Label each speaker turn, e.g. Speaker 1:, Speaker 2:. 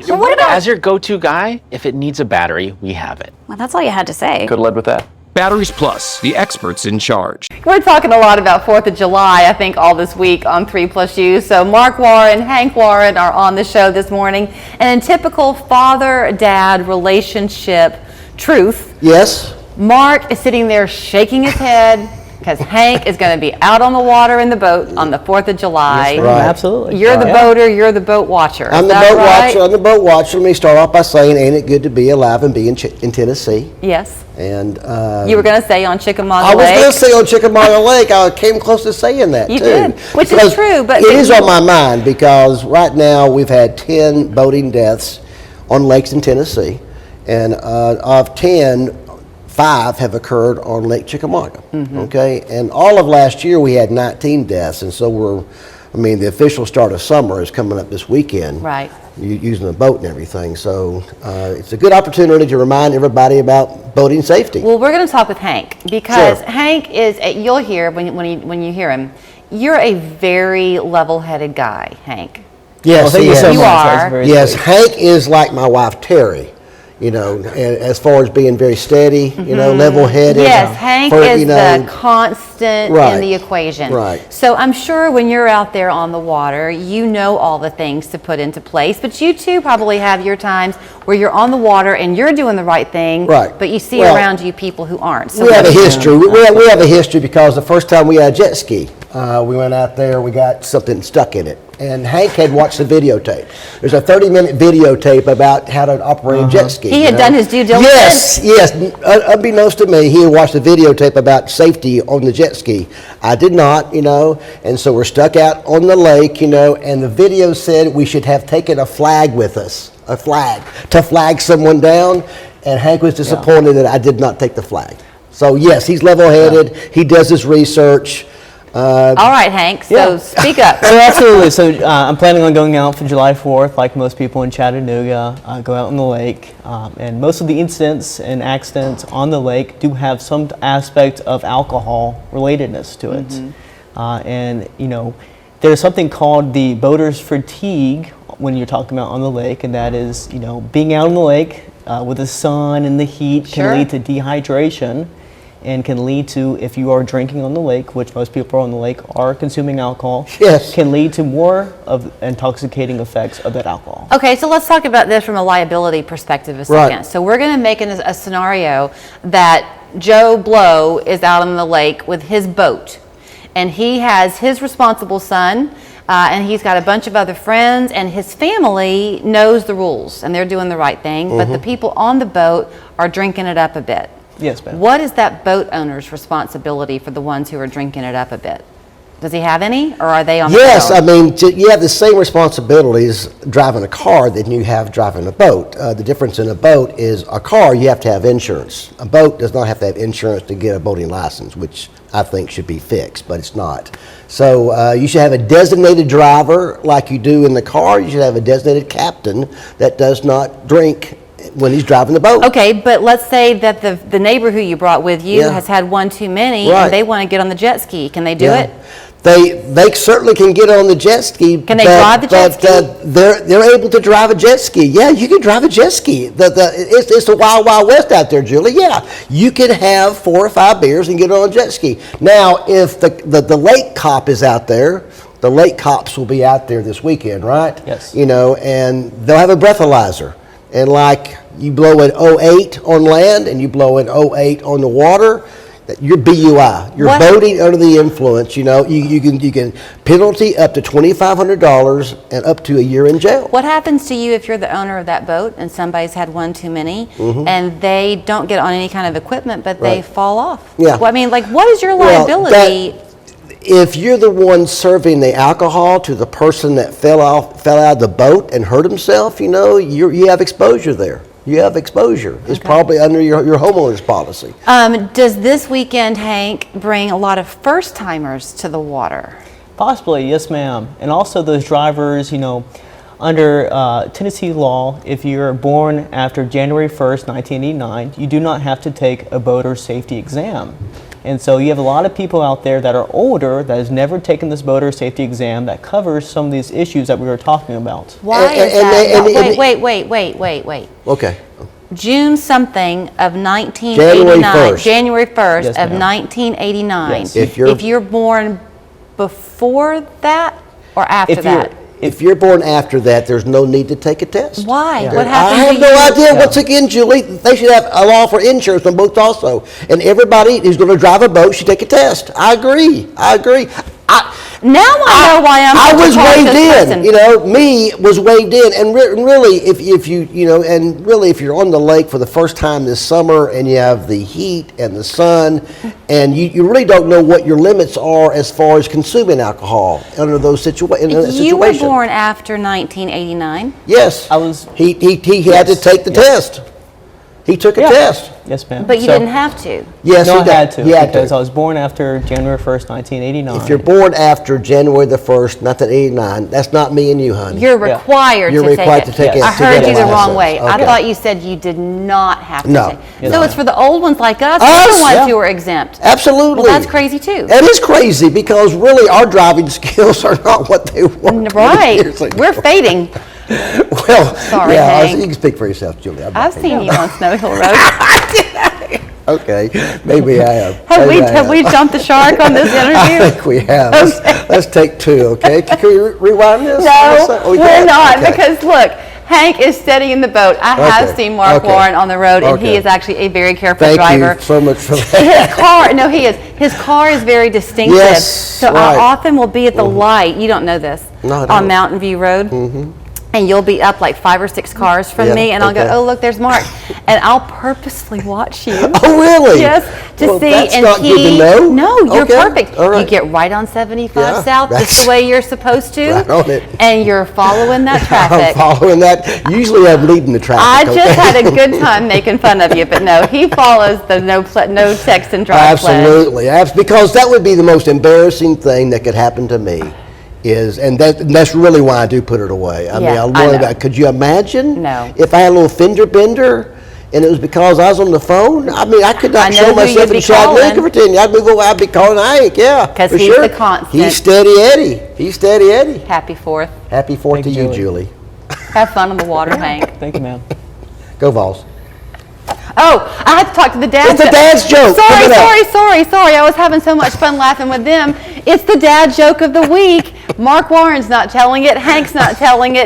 Speaker 1: So what about as your go-to guy? If it needs a battery, we have it.
Speaker 2: Well, that's all you had to say.
Speaker 3: Could have led with that.
Speaker 4: Batteries Plus, the experts in charge.
Speaker 5: We're talking a lot about 4th of July, I think, all this week on 3+U. So Mark Warren, Hank Warren are on the show this morning. And in typical father-dad relationship truth,
Speaker 6: yes,
Speaker 5: Mark is sitting there shaking his head because Hank is going to be out on the water in the boat on the 4th of July.
Speaker 6: Yes, right.
Speaker 7: Absolutely.
Speaker 5: You're the boater, you're the boat watcher.
Speaker 6: I'm the boat watcher. I'm the boat watcher. Let me start off by saying, ain't it good to be alive and be in Tennessee?
Speaker 5: Yes.
Speaker 6: And
Speaker 5: you were going to say on Chickamauga
Speaker 6: I was
Speaker 5: Lake.
Speaker 6: going to say on Chickamauga Lake. I came close to saying that
Speaker 5: You
Speaker 6: too.
Speaker 5: did, which is true. But
Speaker 6: it is on my mind because right now we've had 10 boating deaths on lakes in Tennessee, and of 10, 5 have occurred on Lake Chickamauga. Okay, and all of last year we had 19 deaths, and so the official start of summer is coming up this weekend.
Speaker 5: Right.
Speaker 6: Using a boat and everything, so it's a good opportunity to remind everybody about boating safety.
Speaker 5: Well, we're going to talk with Hank because
Speaker 6: Sure.
Speaker 5: Hank is. You'll hear when you hear him. You're a very level-headed guy, Hank.
Speaker 6: Yes,
Speaker 7: Well, thank you so
Speaker 5: You
Speaker 7: much.
Speaker 5: are.
Speaker 7: That's very
Speaker 6: yes,
Speaker 7: sweet.
Speaker 6: Hank is like my wife Terry. As far as being very steady, level-headed.
Speaker 5: Yes, Hank is the constant
Speaker 6: Right.
Speaker 5: in the equation.
Speaker 6: Right.
Speaker 5: So I'm sure when you're out there on the water, you know all the things to put into place, but you too probably have your times where you're on the water and you're doing the right thing,
Speaker 6: Right.
Speaker 5: but you see
Speaker 6: Well,
Speaker 5: around you people who aren't. So
Speaker 6: We have a
Speaker 5: what-
Speaker 6: history. We have a history because the first time we had a jet ski, we went out there, we got something stuck in it. And Hank had watched the videotape. There's a 30-minute videotape about how to operate a jet ski.
Speaker 5: He had done his due diligence?
Speaker 6: Yes. Unbeknownst to me, he had watched the videotape about safety on the jet ski. I did not, and so we're stuck out on the lake, and the video said we should have taken a flag with us, a flag, to flag someone down, and Hank was disappointed that I did not take the flag. So yes, he's level-headed, he does his research.
Speaker 5: All right, Hank, so speak up.
Speaker 7: So absolutely. So I'm planning on going out for July 4th, like most people in Chattanooga, go out on the lake. And most of the incidents and accidents on the lake do have some aspect of alcohol relatedness to it. And, there's something called the boater's fatigue when you're talking about on the lake, and that is, being out on the lake with the sun and the heat
Speaker 5: Sure.
Speaker 7: can lead to dehydration. And can lead to, if you are drinking on the lake, which most people on the lake are consuming alcohol,
Speaker 6: Yes.
Speaker 7: can lead to more of intoxicating effects of that alcohol.
Speaker 5: Okay, so let's talk about this from a liability perspective a second.
Speaker 6: Right.
Speaker 5: So we're going to make a scenario that Joe Blow is out on the lake with his boat, and he has his responsible son, and he's got a bunch of other friends, and his family knows the rules, and they're doing the right thing, but the people on the boat are drinking it up a bit.
Speaker 7: Yes, ma'am.
Speaker 5: What is that boat owner's responsibility for the ones who are drinking it up a bit? Does he have any, or are they on the
Speaker 6: Yes,
Speaker 5: boat?
Speaker 6: you have the same responsibilities driving a car that you have driving a boat. The difference in a boat is a car, you have to have insurance. A boat does not have to have insurance to get a boating license, which I think should be fixed, but it's not. So you should have a designated driver like you do in the car. You should have a designated captain that does not drink when he's driving the boat.
Speaker 5: Okay, but let's say that the neighbor who you brought with you
Speaker 6: Yeah.
Speaker 5: has had one too many,
Speaker 6: Right.
Speaker 5: and they want to get on the jet ski. Can they do
Speaker 6: Yeah.
Speaker 5: it?
Speaker 6: They certainly can get on the jet ski.
Speaker 5: Can they drive the jet ski?
Speaker 6: They're able to drive a jet ski. Yeah, you can drive a jet ski. It's the wild, wild west out there, Julie. Yeah, you can have 4 or 5 beers and get on a jet ski. Now, if the lake cop is out there, the lake cops will be out there this weekend, right?
Speaker 7: Yes.
Speaker 6: And they'll have a breathalyzer. And like you blow an '08 on land and you blow an '08 on the water, you're BUI. You're
Speaker 5: What?
Speaker 6: boating under the influence. You can penalty up to $2,500 and up to a year in jail.
Speaker 5: What happens to you if you're the owner of that boat and somebody's had one too many, and they don't get on any kind of equipment, but they
Speaker 6: Right.
Speaker 5: fall off?
Speaker 6: Yeah.
Speaker 5: Well, I mean, like, what is your
Speaker 6: Well,
Speaker 5: liability?
Speaker 6: If you're the one serving the alcohol to the person that fell out of the boat and hurt himself, you have exposure there. You have exposure. It's probably under your homeowner's policy.
Speaker 5: Does this weekend, Hank, bring a lot of first-timers to the water?
Speaker 7: Possibly, yes, ma'am. And also those drivers, under Tennessee law, if you're born after January 1st, 1989, you do not have to take a boater safety exam. And so you have a lot of people out there that are older that has never taken this boater safety exam that covers some of these issues that we were talking about.
Speaker 5: Why is that? Wait.
Speaker 6: Okay.
Speaker 5: June something of 1989. January 1st
Speaker 7: Yes,
Speaker 5: of
Speaker 7: ma'am.
Speaker 5: 1989.
Speaker 7: Yes.
Speaker 6: If
Speaker 5: If you're born before that or after
Speaker 7: If you're-
Speaker 5: that?
Speaker 6: If you're born after that, there's no need to take a test.
Speaker 5: Why?
Speaker 7: Yeah.
Speaker 5: What
Speaker 6: I
Speaker 5: happened
Speaker 6: have
Speaker 5: to
Speaker 6: no
Speaker 5: you?
Speaker 6: idea.
Speaker 7: No.
Speaker 6: Once again, Julie, they should have a law for insurance on boats also. And everybody who's going to drive a boat should take a test. I agree.
Speaker 5: Now I know why I'm
Speaker 6: I
Speaker 5: such a
Speaker 6: was
Speaker 5: cautious
Speaker 6: waved in,
Speaker 5: person.
Speaker 6: you know, me was waved in, and really, if you, you know, and really, if you're on the lake for the first time this summer, and you have the heat and the sun, and you really don't know what your limits are as far as consuming alcohol under those in that situation.
Speaker 5: You were born after 1989.
Speaker 6: Yes,
Speaker 7: I was-
Speaker 6: He had to take the test. He took a
Speaker 7: Yeah.
Speaker 6: test.
Speaker 7: Yes, ma'am.
Speaker 5: But you
Speaker 7: So-
Speaker 5: didn't have to.
Speaker 6: Yes,
Speaker 7: No,
Speaker 6: he
Speaker 7: I
Speaker 6: did.
Speaker 7: had to
Speaker 6: He had
Speaker 7: because
Speaker 6: to.
Speaker 7: I was born after January 1st, 1989.
Speaker 6: If you're born after January the 1st, 1989, that's not me and you, honey.
Speaker 5: You're required
Speaker 6: You're
Speaker 5: to
Speaker 6: required
Speaker 5: take
Speaker 6: to
Speaker 5: it.
Speaker 6: take it
Speaker 5: I
Speaker 6: to
Speaker 5: heard
Speaker 6: get a
Speaker 5: you the wrong
Speaker 6: license.
Speaker 5: way. I
Speaker 6: Okay.
Speaker 5: thought you said you did not have to
Speaker 6: No.
Speaker 5: take
Speaker 7: Yes,
Speaker 5: So
Speaker 7: ma'am.
Speaker 5: it's for the old ones like us,
Speaker 6: Us?
Speaker 5: we're the ones
Speaker 7: Yeah.
Speaker 5: who are exempt.
Speaker 6: Absolutely.
Speaker 5: Well, that's crazy too.
Speaker 6: That is crazy because really our driving skills are not what they were. 20
Speaker 5: Right.
Speaker 6: years ago.
Speaker 5: We're fading.
Speaker 6: Well,
Speaker 5: Sorry,
Speaker 6: yeah,
Speaker 5: Hank.
Speaker 6: you can speak for yourself, Julie. I'm not
Speaker 5: I've
Speaker 6: fading.
Speaker 5: seen you on Snow Hill Road.
Speaker 6: Okay, maybe I have.
Speaker 5: Have
Speaker 6: Maybe I
Speaker 5: have we jumped the shark on this
Speaker 6: I
Speaker 5: interview?
Speaker 6: think we have. Let's take two, okay? Can we rewind this?
Speaker 5: No,
Speaker 6: Oh, we
Speaker 5: we're
Speaker 6: can?
Speaker 5: not,
Speaker 6: Okay.
Speaker 5: because look, Hank is steadying the boat. I have
Speaker 6: Okay,
Speaker 5: seen Mark
Speaker 6: okay,
Speaker 5: Warren on the road, and he
Speaker 6: okay.
Speaker 5: is actually a very careful
Speaker 6: Thank
Speaker 5: driver.
Speaker 6: you so much for
Speaker 5: His
Speaker 6: that.
Speaker 5: car, no, he is. His car is very distinctive.
Speaker 6: Yes,
Speaker 5: so
Speaker 6: right.
Speaker 5: I often will be at the light. You don't know this.
Speaker 6: No, I
Speaker 5: on
Speaker 6: don't.
Speaker 5: Mountain View Road. And you'll be up like 5 or 6 cars from
Speaker 6: Yeah,
Speaker 5: me, and I'll
Speaker 6: okay.
Speaker 5: go, oh, look, there's Mark. And I'll purposely watch you.
Speaker 6: Oh, really?
Speaker 5: Just to
Speaker 6: Well,
Speaker 5: see.
Speaker 6: that's
Speaker 5: and
Speaker 6: not good to know.
Speaker 5: No, you're
Speaker 6: Okay,
Speaker 5: perfect.
Speaker 6: all right.
Speaker 5: You get right on 75
Speaker 6: Yeah,
Speaker 5: South just
Speaker 6: that's-
Speaker 5: the way you're supposed to.
Speaker 6: Right on it.
Speaker 5: And you're following that
Speaker 6: I'm
Speaker 5: traffic.
Speaker 6: following that. Usually I'm leading the traffic.
Speaker 5: I just
Speaker 6: okay?
Speaker 5: had a good time making fun of you, but no, he follows the no text and drive pledge.
Speaker 6: Absolutely, because that would be the most embarrassing thing that could happen to me. And that's really why I do put it away. I mean,
Speaker 5: Yeah,
Speaker 6: I
Speaker 5: I
Speaker 6: worry
Speaker 5: know.
Speaker 6: about. Could you imagine?
Speaker 5: No.
Speaker 6: If I had a little fender bender, and it was because I was on the phone. I mean, I could
Speaker 5: I
Speaker 6: not
Speaker 5: know
Speaker 6: show
Speaker 5: who
Speaker 6: myself
Speaker 5: you'd
Speaker 6: in
Speaker 5: be
Speaker 6: Chattanooga,
Speaker 5: calling.
Speaker 6: Virginia. I'd be calling Hank. Yeah,
Speaker 5: 'Cause
Speaker 6: for
Speaker 5: he's
Speaker 6: sure.
Speaker 5: the constant.
Speaker 6: He's Steady Eddie. He's Steady Eddie.
Speaker 5: Happy 4th.
Speaker 6: Happy 4th to
Speaker 7: Thank
Speaker 6: you,
Speaker 7: you,
Speaker 6: Julie.
Speaker 5: Have fun on the water, Hank.
Speaker 7: Thank you, ma'am.
Speaker 6: Go Vols.
Speaker 5: Oh, I had to talk to the dad.
Speaker 6: It's the dad's joke.
Speaker 5: Sorry,
Speaker 6: Give it up.
Speaker 5: sorry. I was having so much fun laughing with them. It's the dad joke of the week. Mark Warren's not telling it. Hank's not telling it.